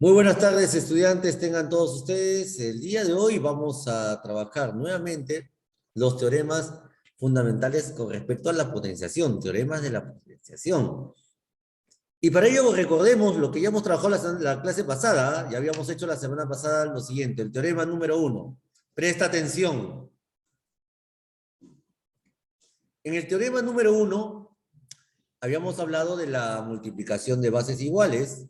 Muy buenas tardes, estudiantes, tengan todos ustedes. El día de hoy vamos a trabajar nuevamente los teoremas fundamentales con respecto a la potenciación, teoremas de la potenciación. Y para ello recordemos lo que ya hemos trabajado la clase pasada, ¿ah? Ya habíamos hecho la semana pasada lo siguiente, el teorema número 1. Presta atención. En el teorema número 1 habíamos hablado de la multiplicación de bases iguales.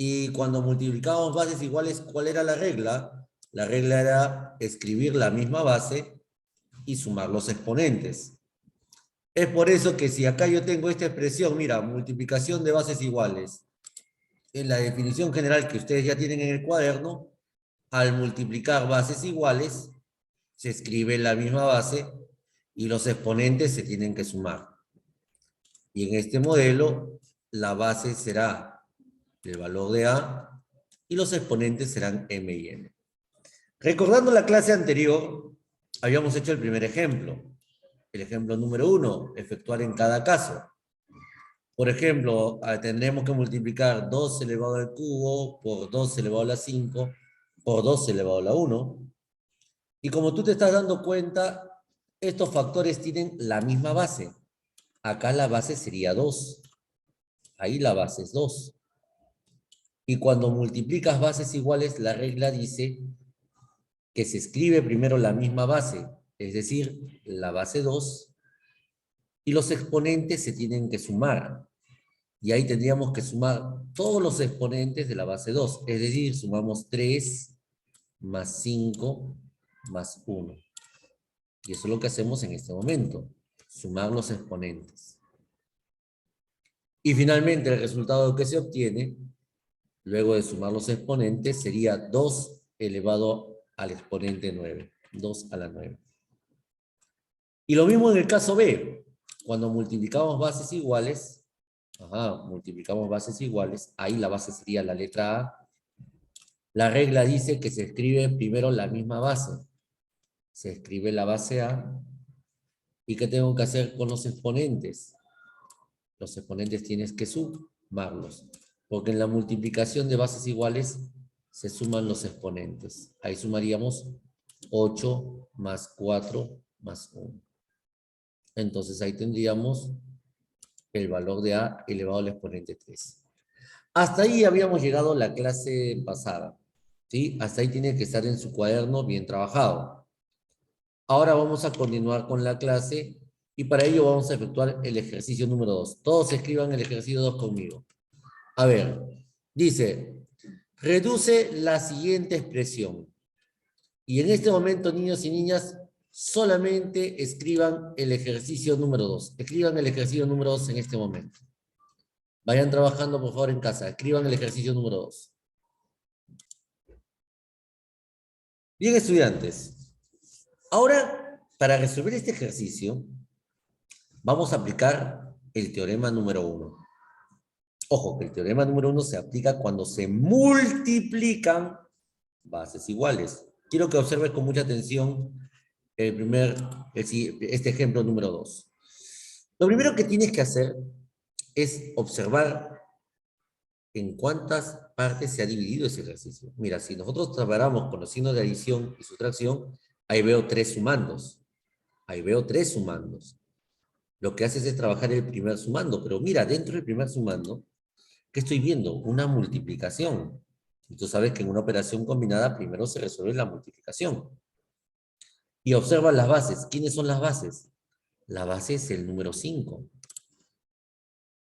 Y cuando multiplicábamos bases iguales, ¿cuál era la regla? La regla era escribir la misma base y sumar los exponentes. Es por eso que si acá yo tengo esta expresión, mira, multiplicación de bases iguales, en la definición general que ustedes ya tienen en el cuaderno, al multiplicar bases iguales, se escribe la misma base y los exponentes se tienen que sumar. Y en este modelo, la base será el valor de A y los exponentes serán M y N. Recordando la clase anterior, habíamos hecho el primer ejemplo. El ejemplo número 1, efectuar en cada caso. Por ejemplo, tendremos que multiplicar 2 elevado al cubo por 2 elevado a la 5 por 2 elevado a la 1. Y como tú te estás dando cuenta, estos factores tienen la misma base. Acá la base sería 2. Ahí la base es 2. Y cuando multiplicas bases iguales, la regla dice que se escribe primero la misma base, es decir, la base 2, y los exponentes se tienen que sumar. Y ahí tendríamos que sumar todos los exponentes de la base 2, es decir, sumamos 3 más 5 más 1. Y eso es lo que hacemos en este momento, sumar los exponentes. Y finalmente el resultado que se obtiene, luego de sumar los exponentes, sería 2 elevado al exponente 9, 2 a la 9. Y lo mismo en el caso B, cuando multiplicamos bases iguales, ahí la base sería la letra A. La regla dice que se escribe primero la misma base. Se escribe la base A. ¿Y qué tengo que hacer con los exponentes? Los exponentes tienes que sumarlos, porque en la multiplicación de bases iguales se suman los exponentes. Ahí sumaríamos 8 más 4 más 1. Entonces ahí tendríamos el valor de A elevado al exponente 3. Hasta ahí habíamos llegado la clase pasada, ¿sí? Hasta ahí tiene que estar en su cuaderno bien trabajado. Ahora vamos a continuar con la clase y para ello vamos a efectuar el ejercicio número 2. Todos escriban el ejercicio 2 conmigo. A ver, dice, reduce la siguiente expresión. Y en este momento, niños y niñas, solamente escriban el ejercicio número 2. Escriban el ejercicio número 2 en este momento. Vayan trabajando, por favor, en casa. Escriban el ejercicio número 2. Bien, estudiantes. Ahora, para resolver este ejercicio, vamos a aplicar el teorema número 1. Ojo, que el teorema número 1 se aplica cuando se multiplican bases iguales. Quiero que observes con mucha atención este ejemplo número 2. Lo primero que tienes que hacer es observar en cuántas partes se ha dividido ese ejercicio. Mira, si nosotros trabajamos con los signos de adición y sustracción, ahí veo 3 sumandos. Ahí veo 3 sumandos. Lo que haces es trabajar el primer sumando, pero mira, dentro del primer sumando, ¿qué estoy viendo? Una multiplicación. Y tú sabes que en una operación combinada primero se resuelve la multiplicación. Y observa las bases. ¿Quiénes son las bases? La base es el número 5.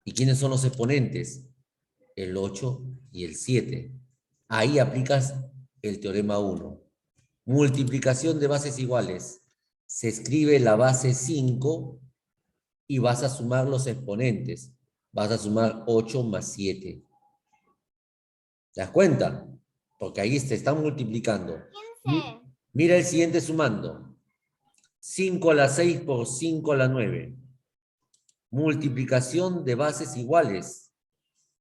¿Y quiénes son los exponentes? El 8 y el 7. Ahí aplicas el teorema 1. Multiplicación de bases iguales. Se escribe la base 5 y vas a sumar los exponentes. Vas a sumar 8 más 7. ¿Te das cuenta? Porque ahí se están multiplicando. Mira el siguiente sumando. 5 a la 6 por 5 a la 9. Multiplicación de bases iguales.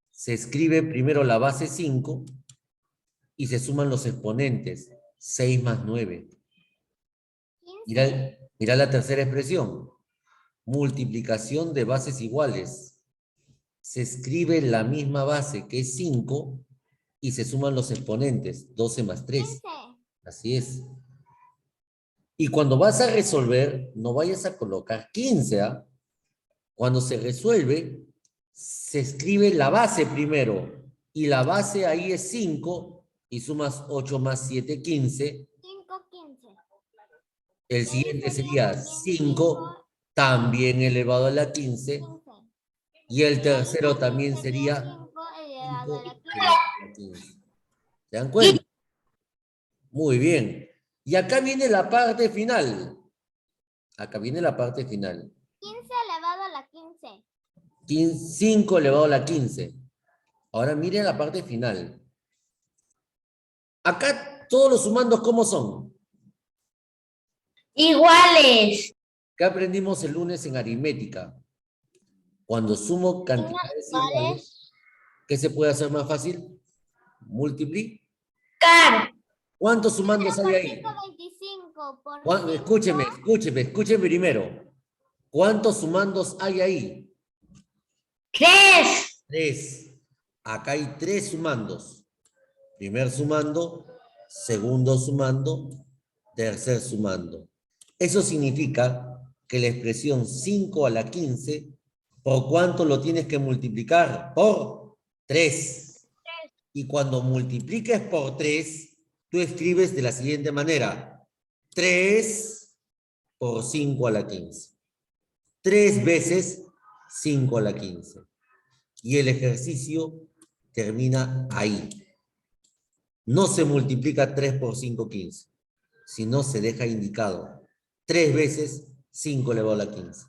Se escribe primero la base 5 y se suman los exponentes. 6 más 9. Mira la tercera expresión. Multiplicación de bases iguales. Se escribe la misma base, que es 5, y se suman los exponentes, 12 más 3. 15. Así es. Y cuando vas a resolver, no vayas a colocar 15, ¿ah? Cuando se resuelve, se escribe la base primero, y la base ahí es 5, y sumas 8 más 7, 15. 5, 15. El siguiente sería 5, también elevado a la 15, 15. y el Y ahí tercero también sería sería 5 elevado 5 a la 15. elevado a la 15. ¿Se dan cuenta? Muy bien. Y acá viene la parte final. Acá viene la parte final. 15 elevado a la 15. 5 elevado a la 15. Ahora miren la parte final. Acá todos los sumandos, ¿cómo son? Iguales. ¿Qué aprendimos el lunes en aritmética? Cuando sumo cantidades iguales, ¿qué se puede hacer más fácil? Multiplicar. ¿Cuántos sumandos hay ahí? 125 por 5. Escúcheme primero. ¿Cuántos sumandos hay ahí? 3. 3. Acá hay 3 sumandos. Primer sumando, segundo sumando, tercer sumando. Eso significa que la expresión 5 a la 15, ¿por cuánto lo tienes que multiplicar? Por 3. Y cuando multipliques por 3, tú escribes de la siguiente manera: 3 por 5 a la 15. 3 veces 5 a la 15. Y el ejercicio termina ahí. No se multiplica 3 por 5, 15, sino se deja indicado 3 veces 5 elevado a la 15.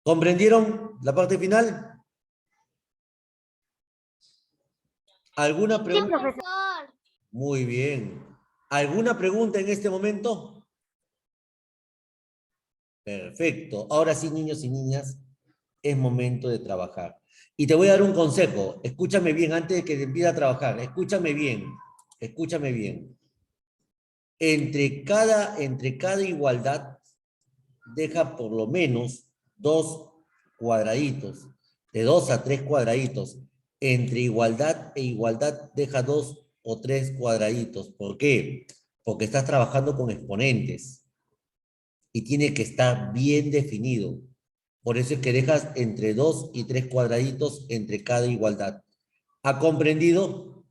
¿Comprendieron la parte final? ¿Alguna pregunta? Profesor. Muy bien. ¿Alguna pregunta en este momento? Perfecto. Ahora sí, niños y niñas, es momento de trabajar. Y te voy a dar un consejo. Escúchame bien antes de que empiece a trabajar. Escúchame bien. Escúchame bien. Entre cada igualdad, deja por lo menos 2 cuadraditos. De 2 a 3 cuadraditos. Entre igualdad e igualdad, deja 2 o 3 cuadraditos. ¿Por qué? Porque estás trabajando con exponentes. Y tiene que estar bien definido. Por eso es que dejas entre 2 y 3 cuadraditos entre cada igualdad. ¿Ha comprendido?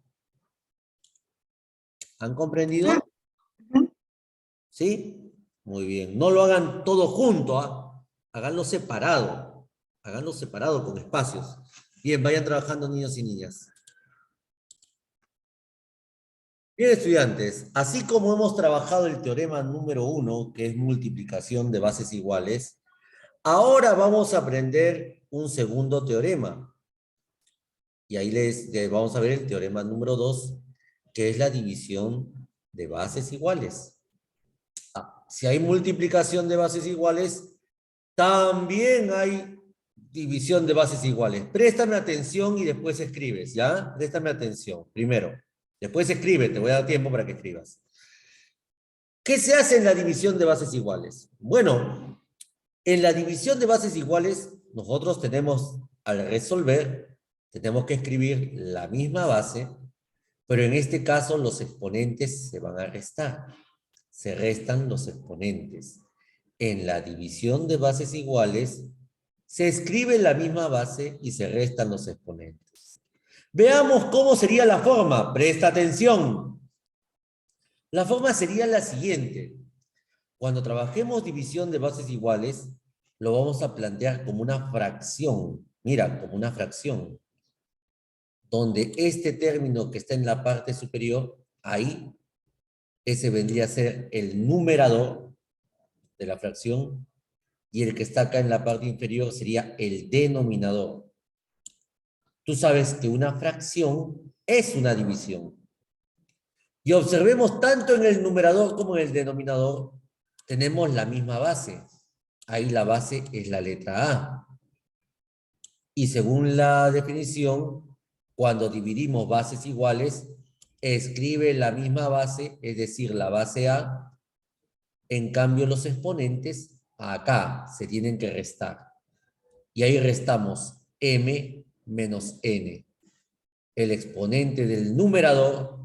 ¿Han comprendido? ¿Sí? Muy bien. No lo hagan todo junto, ¿ah? Háganlo separado. Háganlo separado con espacios. Bien, vayan trabajando niños y niñas. Bien, estudiantes, así como hemos trabajado el teorema número 1, que es multiplicación de bases iguales, ahora vamos a aprender un segundo teorema. Y ahí les vamos a ver el teorema número 2, que es la división de bases iguales. Si hay multiplicación de bases iguales, también hay división de bases iguales. Préstame atención y después escribes, ¿ya? Préstame atención, primero. Después escribe, te voy a dar tiempo para que escribas. ¿Qué se hace en la división de bases iguales? Bueno, en la división de bases iguales, nosotros tenemos, al resolver, tenemos que escribir la misma base, pero en este caso los exponentes se van a restar. Se restan los exponentes. En la división de bases iguales, se escribe la misma base y se restan los exponentes. Veamos cómo sería la forma. Presta atención. La forma sería la siguiente. Cuando trabajemos división de bases iguales, lo vamos a plantear como una fracción. Mira, como una fracción. Donde este término que está en la parte superior, ahí, ese vendría a ser el numerador de la fracción, y el que está acá en la parte inferior sería el denominador. Tú sabes que una fracción es una división. Y observemos tanto en el numerador como en el denominador, tenemos la misma base. Ahí la base es la letra A. Y según la definición, cuando dividimos bases iguales, escribe la misma base, es decir, la base A. En cambio, los exponentes acá se tienen que restar. Y ahí restamos m menos n. el exponente del numerador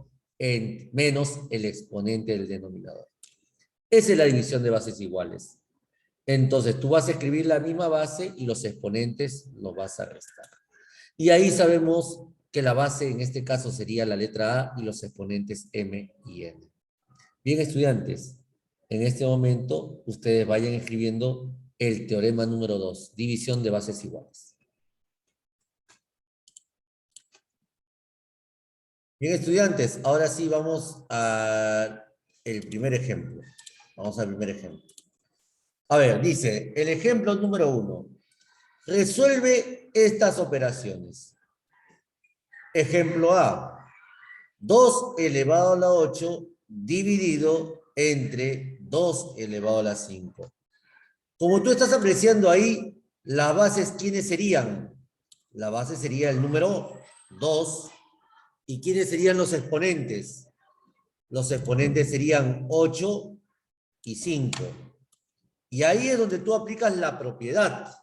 menos el exponente del denominador. Esa es la división de bases iguales. Entonces, tú vas a escribir la misma base y los exponentes los vas a restar. Y ahí sabemos que la base en este caso sería la letra A y los exponentes M y N. Bien, estudiantes, en este momento ustedes vayan escribiendo el teorema número 2, división de bases iguales. Bien, estudiantes, ahora sí vamos al primer ejemplo. Vamos al primer ejemplo. A ver, dice, el ejemplo número 1. Resuelve estas operaciones. Ejemplo A. 2 elevado a la 8 dividido entre 2 elevado a la 5. Como tú estás apreciando ahí, las bases, ¿quiénes serían? La base sería el número 2. ¿Y quiénes serían los exponentes? Los exponentes serían 8 y 5. Y ahí es donde tú aplicas la propiedad.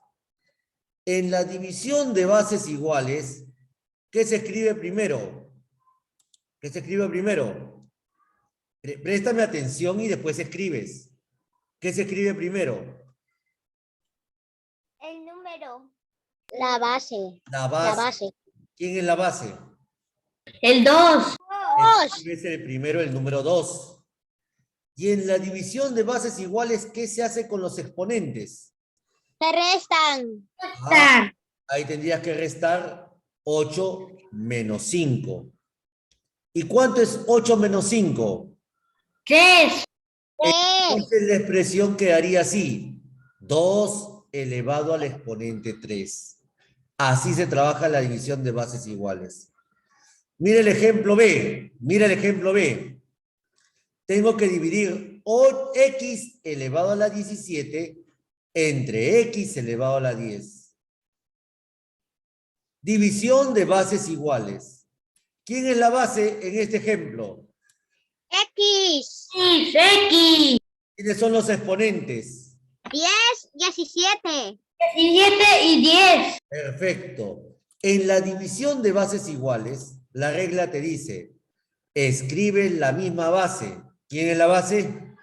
En la división de bases iguales, ¿qué se escribe primero? ¿Qué se escribe primero? Préstame atención y después escribes. ¿Qué se escribe primero? El número. La base. La base. ¿Quién es la base? El 2. Es el primero, el número 2. Y en la división de bases iguales, ¿qué se hace con los exponentes? Se restan. Ahí tendrías que restar 8 menos 5. ¿Y cuánto es 8 menos 5? 3. Entonces la expresión quedaría así. 2 elevado al exponente 3. Así se trabaja la división de bases iguales. Mira el ejemplo B. Mira el ejemplo B. Tengo que dividir x elevado a la 17 entre x elevado a la 10. División de bases iguales. ¿Quién es la base en este ejemplo? X. ¿Quiénes son los exponentes? 10, 17. 17 y 10. Perfecto. En la división de bases iguales, la regla te dice, escribe la misma base. ¿Quién es la base?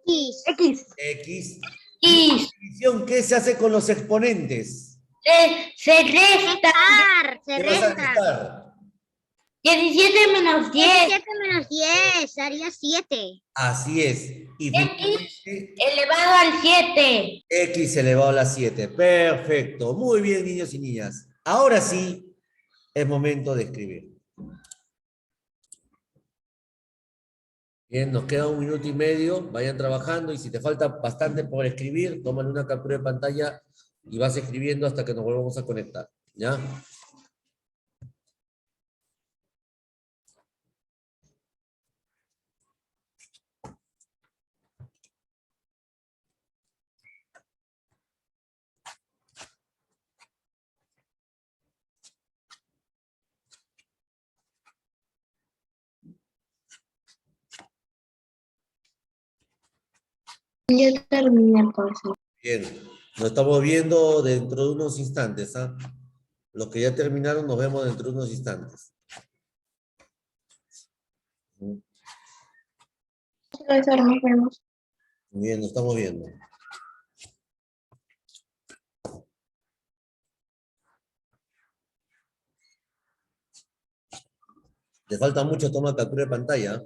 X. X. Y División, ¿qué se hace con los exponentes? se resta. Se ¿Qué vas a resta. restar? 17 menos 10. 17 menos 10 haría 7. Así es. Y finalmente, Elevado al 7. x elevado a la 7. Perfecto. Muy bien, niños y niñas. Ahora sí, es momento de escribir. Bien, nos queda 1 minuto y medio. Vayan trabajando y si te falta bastante por escribir, tómale una captura de pantalla y vas escribiendo hasta que nos volvamos a conectar. ¿Ya? Ya terminé, profesor. Bien, nos estamos viendo dentro de unos instantes. ¿Ah? Los que ya terminaron nos vemos dentro de unos instantes. Profesor, nos vemos. Muy bien, nos estamos viendo. Te falta mucho, toma captura de pantalla.